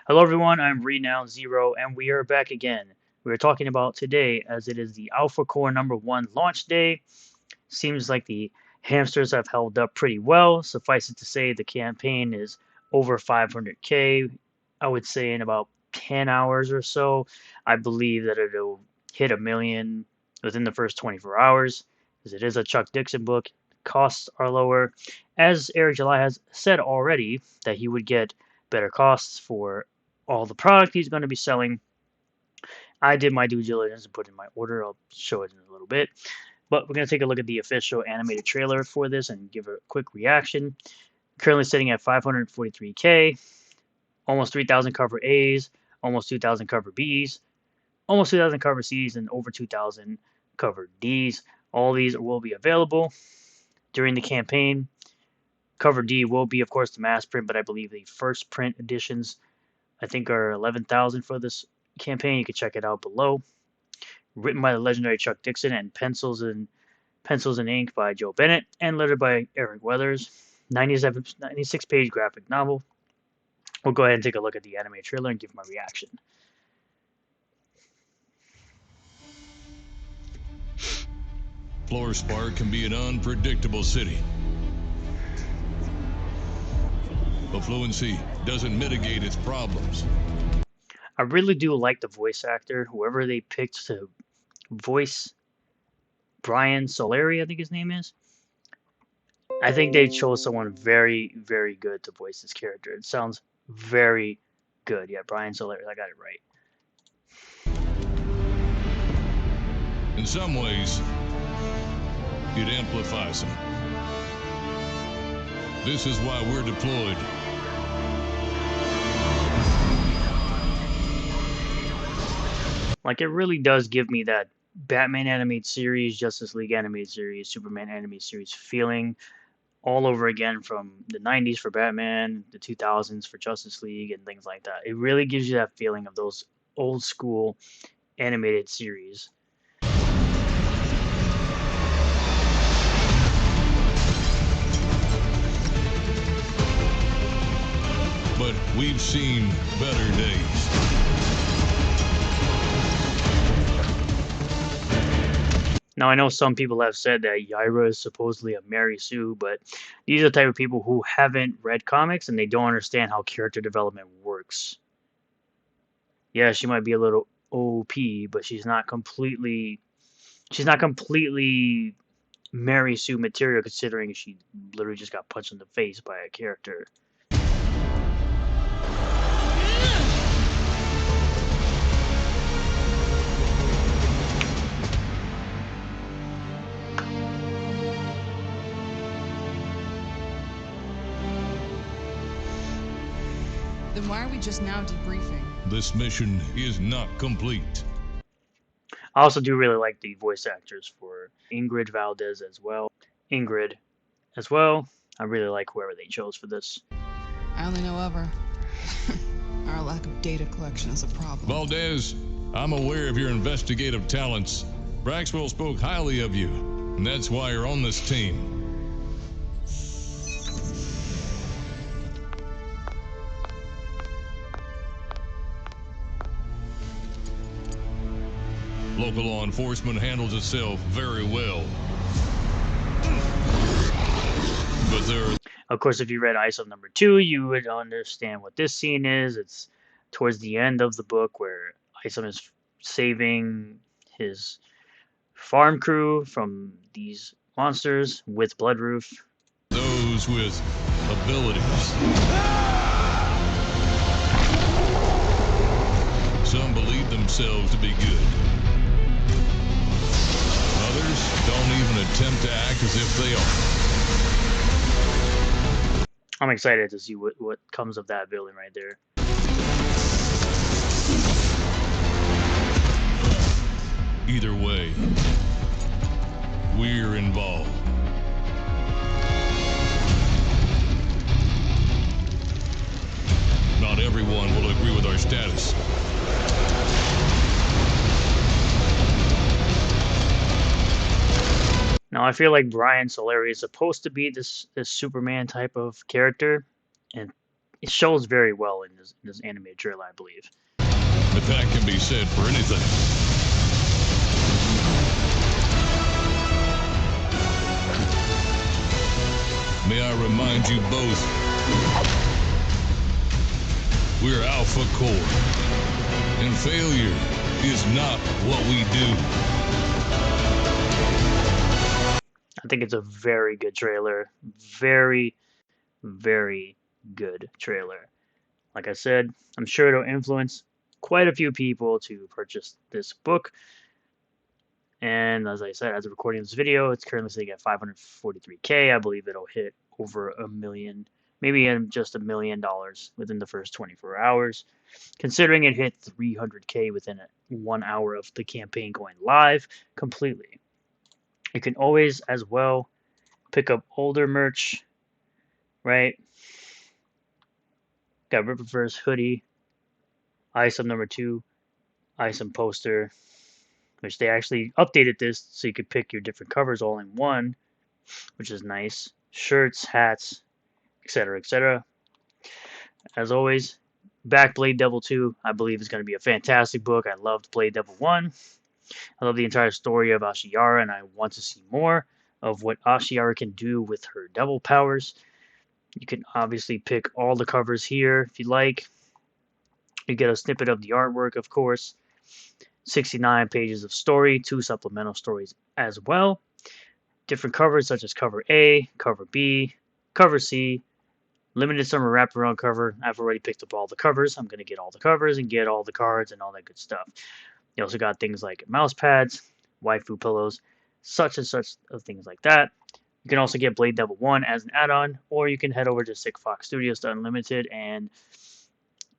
Hello everyone, I'm Renown Zero, and we are back again. We are talking about today as it is the Alphacore #1 launch day. Seems like the hamsters have held up pretty well. Suffice it to say, the campaign is over 500k. I would say in about 10 hours or so. I believe that it'll hit a million within the first 24 hours, as it is a Chuck Dixon book. Costs are lower. As Eric July has said already, that he would get better costs for all the product he's going to be selling. I did my due diligence and put in my order. I'll show it in a little bit. But we're going to take a look at the official animated trailer for this and give a quick reaction. Currently sitting at 543k, almost 3,000 cover A's, almost 2,000 cover B's, almost 2,000 cover C's, and over 2,000 cover D's. All these will be available during the campaign. Cover D will be, of course, the mass print, but I believe the first print editions, I think, are 11,000 for this campaign. You can check it out below. Written by the legendary Chuck Dixon and pencils and ink by Joe Bennett and lettered by Eric Weathers. 96-page graphic novel. We'll go ahead and take a look at the anime trailer and give my reaction. Floorspar can be an unpredictable city. But fluency doesn't mitigate its problems. I really do like the voice actor, whoever they picked to voice Brian Solari, I think his name is. I think they chose someone very, very good to voice this character. It sounds very good. Yeah, Brian Solari, I got it right. In some ways, it amplifies them. This is why we're deployed. Like, it really does give me that Batman animated series, Justice League animated series, Superman animated series feeling all over again, from the 90s for Batman, the 2000s for Justice League, and things like that. It really gives you that feeling of those old school animated series. But we've seen better days. Now, I know some people have said that Yaira is supposedly a Mary Sue, but these are the type of people who haven't read comics and they don't understand how character development works. Yeah, she might be a little OP, but she's not completely Mary Sue material, considering she literally just got punched in the face by a character. Then why are we just now debriefing? This mission is not complete. I also do really like the voice actors for Ingrid Valdez as well. I really like whoever they chose for this. I only know of her. Our lack of data collection is a problem. Valdez, I'm aware of your investigative talents. Braxwell spoke highly of you, and that's why you're on this team. Local law enforcement handles itself very well. But there... Of course, if you read ISO #2, you would understand what this scene is. It's towards the end of the book where Isom is saving his farm crew from these monsters with Bloodroof. Those with abilities. Some believe themselves to be good. Others don't even attempt to act as if they are. I'm excited to see what comes of that villain right there. Either way, we're involved. Not everyone will agree with our status. Now, I feel like Brian Solari is supposed to be this Superman type of character, and it shows very well in this animated trailer, I believe. But that can be said for anything. May I remind you both, we're Alphacore, and failure is not what we do. I think it's a very good trailer. Very, very good trailer. Like I said, I'm sure it'll influence quite a few people to purchase this book. And as I said, as of recording this video, it's currently sitting at 543K. I believe it'll hit over $1 million, maybe just $1 million within the first 24 hours. Considering it hit 300K within 1 hour of the campaign going live completely. You can always, as well, pick up older merch, right? Got Ripperverse hoodie, ISOM number 2, ISOM poster, which they actually updated this so you could pick your different covers all in one, which is nice. Shirts, hats, etc., etc. As always, back Blade Devil 2, I believe is going to be a fantastic book. I loved Blade Devil 1. I love the entire story of Ashiara, and I want to see more of what Ashiara can do with her devil powers. You can obviously pick all the covers here if you like. You get a snippet of the artwork, of course. 69 pages of story, 2 supplemental stories as well. Different covers such as cover A, cover B, cover C, limited summer wraparound cover. I've already picked up all the covers. I'm going to get all the covers and get all the cards and all that good stuff. You also got things like mouse pads, waifu pillows, such and such things like that. You can also get Blade Devil 1 as an add-on, or you can head over to Sick Fox Studios to Unlimited and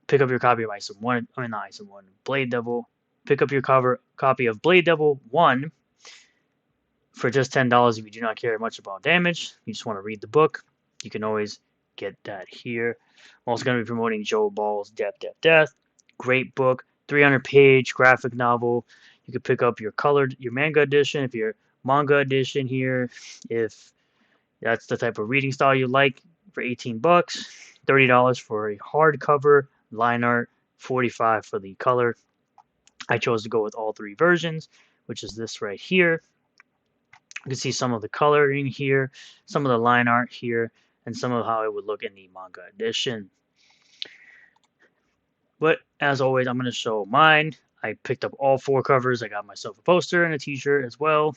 pick up your copy of ISOM 1, not ISOM 1, Blade Devil. Pick up your copy of Blade Devil 1 for just $10 if you do not care much about damage. You just want to read the book. You can always get that here. I'm also going to be promoting Joe Ball's Death, Death, Death. Great book. 300-page graphic novel. You can pick up your manga edition, if your manga edition here, if that's the type of reading style you like, for 18 bucks, $30 for a hardcover, line art, 45 for the color. I chose to go with all 3 versions, which is this right here. You can see some of the coloring here, some of the line art here, and some of how it would look in the manga edition. But as always, I'm going to show mine. I picked up all 4 covers. I got myself a poster and a t-shirt as well.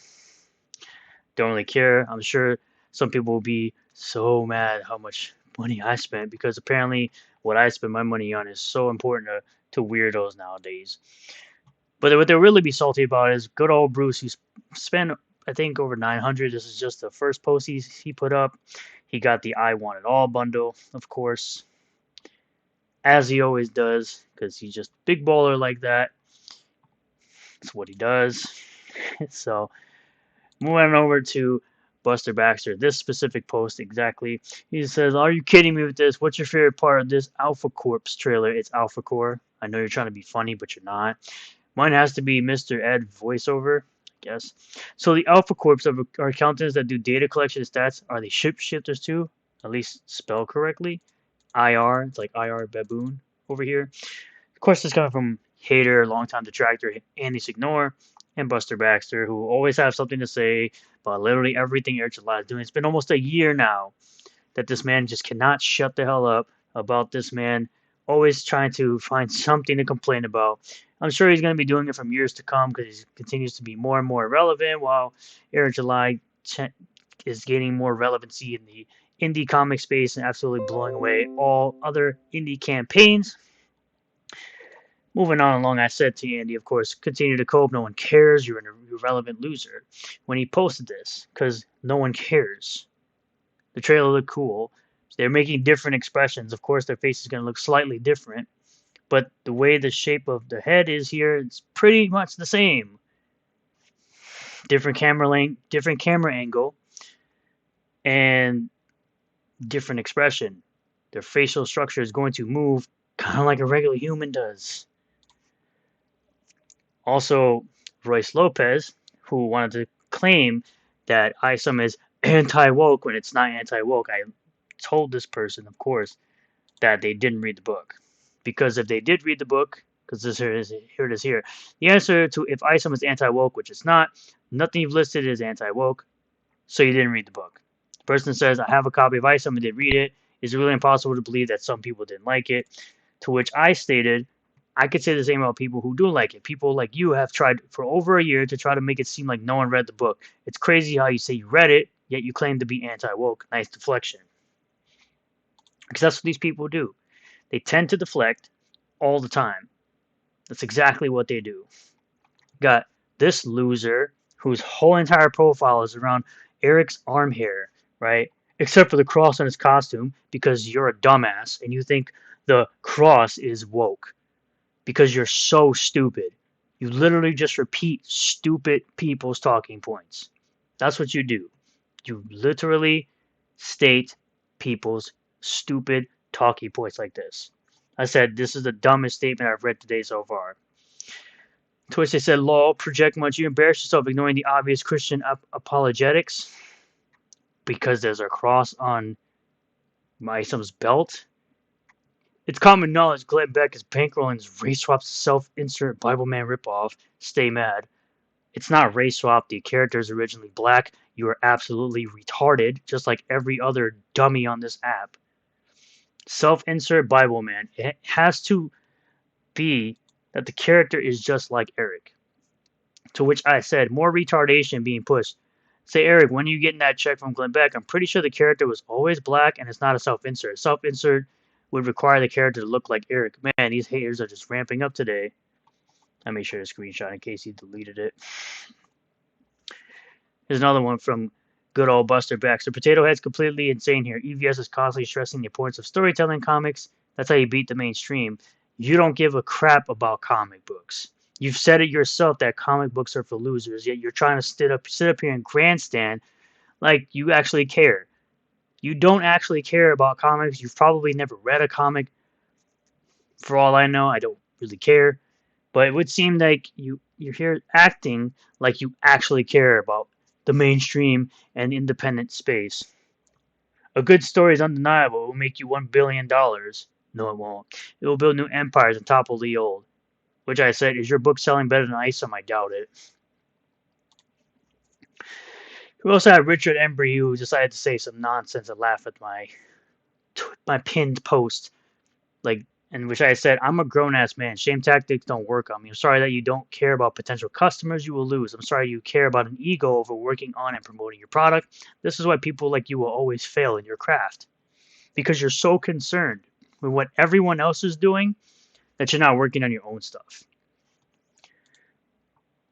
Don't really care. I'm sure some people will be so mad how much money I spent, because apparently what I spend my money on is so important to weirdos nowadays. But what they'll really be salty about is good old Bruce, who spent, I think, over 900. This is just the first post he put up. He got the I Want It All bundle, of course, as he always does, because he's just big baller like that. That's what he does. So, moving over to Buster Baxter, this specific post exactly. He says, "Are you kidding me with this? What's your favorite part of this Alphacore trailer?" It's Alphacore. I know you're trying to be funny, but you're not. Mine has to be Mr. Ed voiceover, I guess. So the Alphacorps are accountants that do data collection stats. Are they shapeshifters too? At least spelled correctly. IR, it's like IR baboon over here. Of course, this is coming from hater, longtime detractor Andy Signor, and Buster Baxter, who always have something to say about literally everything Eric July is doing. It's been almost a year now that this man just cannot shut the hell up about this man always trying to find something to complain about. I'm sure he's going to be doing it from years to come, because he continues to be more and more relevant, while Eric July is gaining more relevancy in the indie comic space and absolutely blowing away all other indie campaigns. Moving on along, I said to Andy, of course, continue to cope. No one cares. You're an irrelevant loser. When he posted this, because no one cares. The trailer looked cool. They're making different expressions. Of course, their face is going to look slightly different, but the way the shape of the head is here, it's pretty much the same. Different camera length, different camera angle, and different expression. Their facial structure is going to move kind of like a regular human does. Also, Royce Lopez, who wanted to claim that ISOM is anti-woke when it's not anti-woke. I told this person, of course, that they didn't read the book. Because if they did read the book, because here it is here. The answer to if ISOM is anti-woke, which it's not, nothing you've listed is anti-woke, so you didn't read the book. The person says, I have a copy of ISOM and did read it. Is it really impossible to believe that some people didn't like it? To which I stated, I could say the same about people who do like it. People like you have tried for over a year to try to make it seem like no one read the book. It's crazy how you say you read it, yet you claim to be anti-woke. Nice deflection. Because that's what these people do. They tend to deflect all the time. That's exactly what they do. Got this loser whose whole entire profile is around Eric's arm hair, right? Except for the cross on his costume, because you're a dumbass and you think the cross is woke. Because you're so stupid. You literally just repeat stupid people's talking points. That's what you do. You literally state people's stupid talking points like this. I said, this is the dumbest statement I've read today so far. To which they said, lol, project much. You embarrass yourself ignoring the obvious Christian apologetics because there's a cross on Isom's belt. It's common knowledge Glenn Beck is bankrolling his race swap self-insert Bible Man ripoff. Stay mad. It's not race swap. The character is originally black. You are absolutely retarded, just like every other dummy on this app. Self-insert Bible Man. It has to be that the character is just like Eric. To which I said, more retardation being pushed. Say, Eric, when are you getting that check from Glenn Beck? I'm pretty sure the character was always black and it's not a self-insert. Self-insert would require the character to look like Eric. Man, these haters are just ramping up today. I made sure to screenshot in case he deleted it. Here's another one from good old Buster Baxter. Potato Head's completely insane here. EVS is constantly stressing the importance of storytelling comics. That's how you beat the mainstream. You don't give a crap about comic books. You've said it yourself that comic books are for losers, yet you're trying to sit up here and grandstand like you actually care. You don't actually care about comics. You've probably never read a comic. For all I know, I don't really care. But it would seem like you're here acting like you actually care about the mainstream and independent space. A good story is undeniable. It will make you $1 billion. No, it won't. It will build new empires and topple the old. Which I said, is your book selling better than ISOM? I doubt it. We also had Richard Embry, who decided to say some nonsense and laugh at my pinned post, in which I said, I'm a grown-ass man. Shame tactics don't work on me. I'm sorry that you don't care about potential customers you will lose. I'm sorry you care about an ego over working on and promoting your product. This is why people like you will always fail in your craft. Because you're so concerned with what everyone else is doing that you're not working on your own stuff.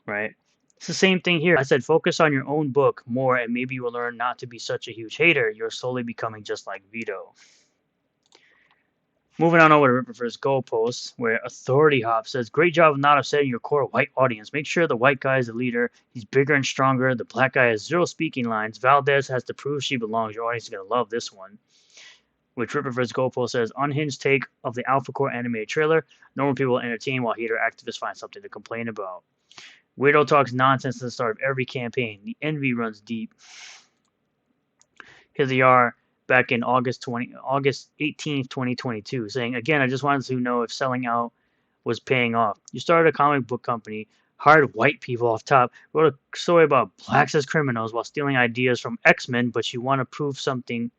Right? It's the same thing here. I said focus on your own book more and maybe you will learn not to be such a huge hater. You're slowly becoming just like Vito. Moving on over to Ripper First Goalposts, where Authority Hop says, great job of not upsetting your core white audience. Make sure the white guy is the leader. He's bigger and stronger. The black guy has 0 speaking lines. Valdez has to prove she belongs. Your audience is going to love this one. Which Ripper First Goalpost says, unhinged take of the Alphacore animated trailer. Normal people entertain while hater activists find something to complain about. Weirdo talks nonsense at the start of every campaign. The envy runs deep. Here they are back in August 18th, 2022, saying, again, I just wanted to know if selling out was paying off. You started a comic book company, hired white people off top, wrote a story about blacks as criminals while stealing ideas from X-Men, but you want to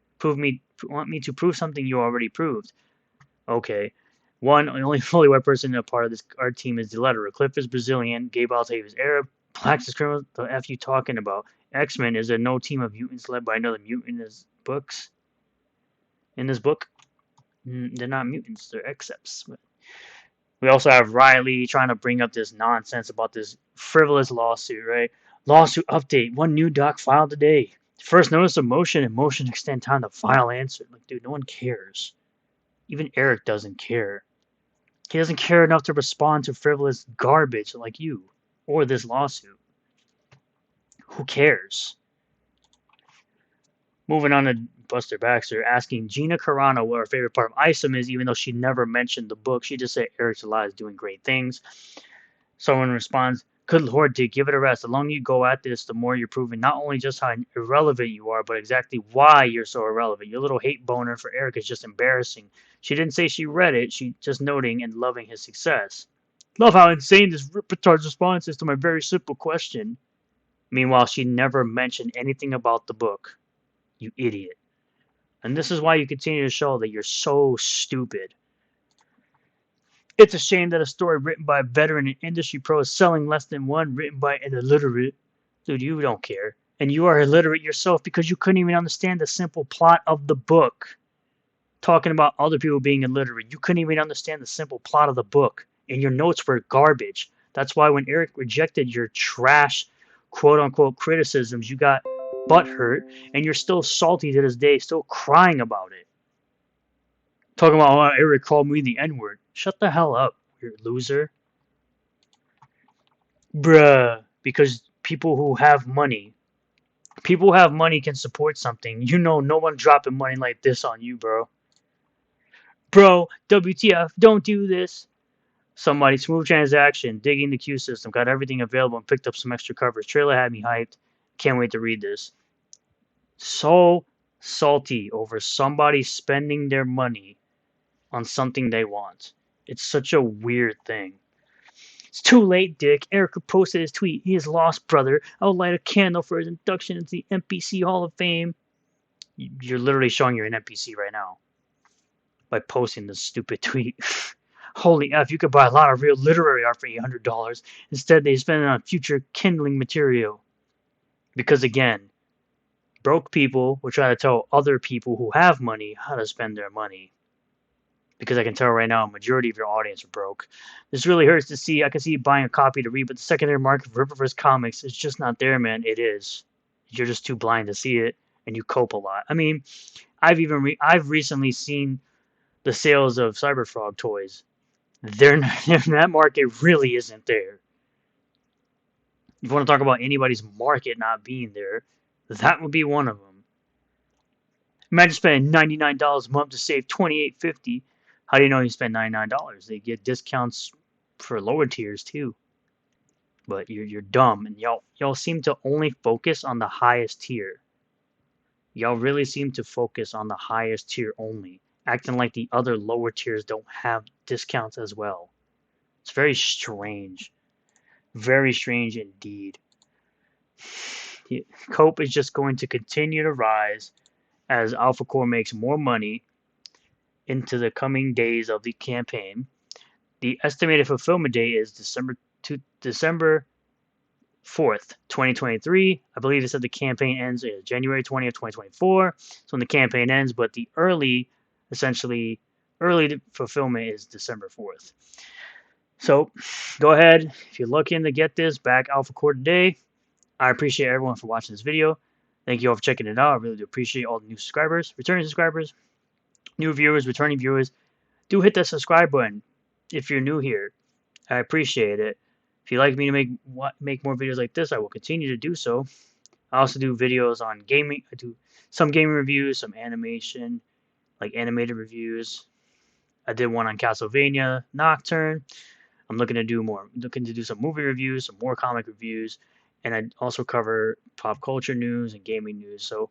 want me to prove something you already proved. Okay. One, the only fully white person a part of this art team is the letterer. Cliff is Brazilian, Gabe Altave is Arab, blacks is criminals. The F you talking about? X-Men, is there no team of mutants led by another mutant in his books? In this book, they're not mutants, they're Excepts. We also have Riley trying to bring up this nonsense about this frivolous lawsuit, right? Lawsuit update, one new doc filed today. First notice of motion and motion extend time to file answer. Like, dude, no one cares. Even Eric doesn't care. He doesn't care enough to respond to frivolous garbage like you or this lawsuit. Who cares? Moving on to Buster Baxter, asking Gina Carano what her favorite part of ISOM is, even though she never mentioned the book. She just said Eric's alive is doing great things. Someone responds, Good Lord, dude, give it a rest. The longer you go at this, the more you're proving not only just how irrelevant you are, but exactly why you're so irrelevant. Your little hate boner for Eric is just embarrassing. She didn't say she read it, she just noting and loving his success. Love how insane this retard's response is to my very simple question. Meanwhile, she never mentioned anything about the book. You idiot. And this is why you continue to show that you're so stupid. It's a shame that a story written by a veteran and industry pro is selling less than one written by an illiterate. Dude, you don't care. And you are illiterate yourself because you couldn't even understand the simple plot of the book. Talking about other people being illiterate, you couldn't even understand the simple plot of the book. And your notes were garbage. That's why when Eric rejected your trash, quote-unquote, criticisms, you got butthurt, and you're still salty to this day, still crying about it. Talking about, oh, Eric called me the N-word. Shut the hell up, you loser. Bruh. Because people who have money can support something. You know no one dropping money like this on you, bro. Bro, WTF, don't do this. Somebody, smooth transaction, digging the queue system, got everything available and picked up some extra coverage. Trailer had me hyped. Can't wait to read this. So salty over somebody spending their money on something they want. It's such a weird thing. It's too late, Dick. Eric posted his tweet. He is lost, brother. I'll light a candle for his induction into the NPC Hall of Fame. You're literally showing you're an NPC right now by posting this stupid tweet. Holy F, you could buy a lot of real literary art for $800. Instead, they spend it on future kindling material. Because again, broke people will try to tell other people who have money how to spend their money. Because I can tell right now, a majority of your audience are broke. This really hurts to see. I can see you buying a copy to read, but the secondary market for Riververse comics is just not there, man. It is. You're just too blind to see it, and you cope a lot. I mean, I've recently seen the sales of Cyberfrog toys. That market really isn't there. If you want to talk about anybody's market not being there, that would be one of them. Imagine spending $99 a month to save $28.50. How do you know you spend $99? They get discounts for lower tiers too. But you're dumb, and y'all seem to only focus on the highest tier. Y'all really seem to focus on the highest tier only, acting like the other lower tiers don't have discounts as well. It's very strange. Very strange indeed. Cope is just going to continue to rise as Alphacore makes more money into the coming days of the campaign. The estimated fulfillment date is December 4th, 2023. I believe it said the campaign ends January 20th, 2024. So when the campaign ends, but the early fulfillment is December 4th. So go ahead, if you're looking to get this, back Alphacore today. I appreciate everyone for watching this video. Thank you all for checking it out. I really do appreciate all the new subscribers, returning subscribers, new viewers, returning viewers. Do hit that subscribe button if you're new here. I appreciate it. If you'd like me to make more videos like this, I will continue to do so. I also do videos on gaming. I do some gaming reviews, some animation, like animated reviews. I did one on Castlevania Nocturne. I'm looking to do some movie reviews, some more comic reviews, and I also cover pop culture news and gaming news. So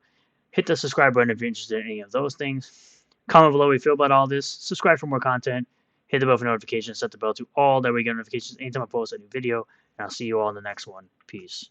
hit the subscribe button if you're interested in any of those things. Comment below what you feel about all this. Subscribe for more content. Hit the bell for notifications. Set the bell to all. That way you get notifications anytime I post a new video. And I'll see you all in the next one. Peace.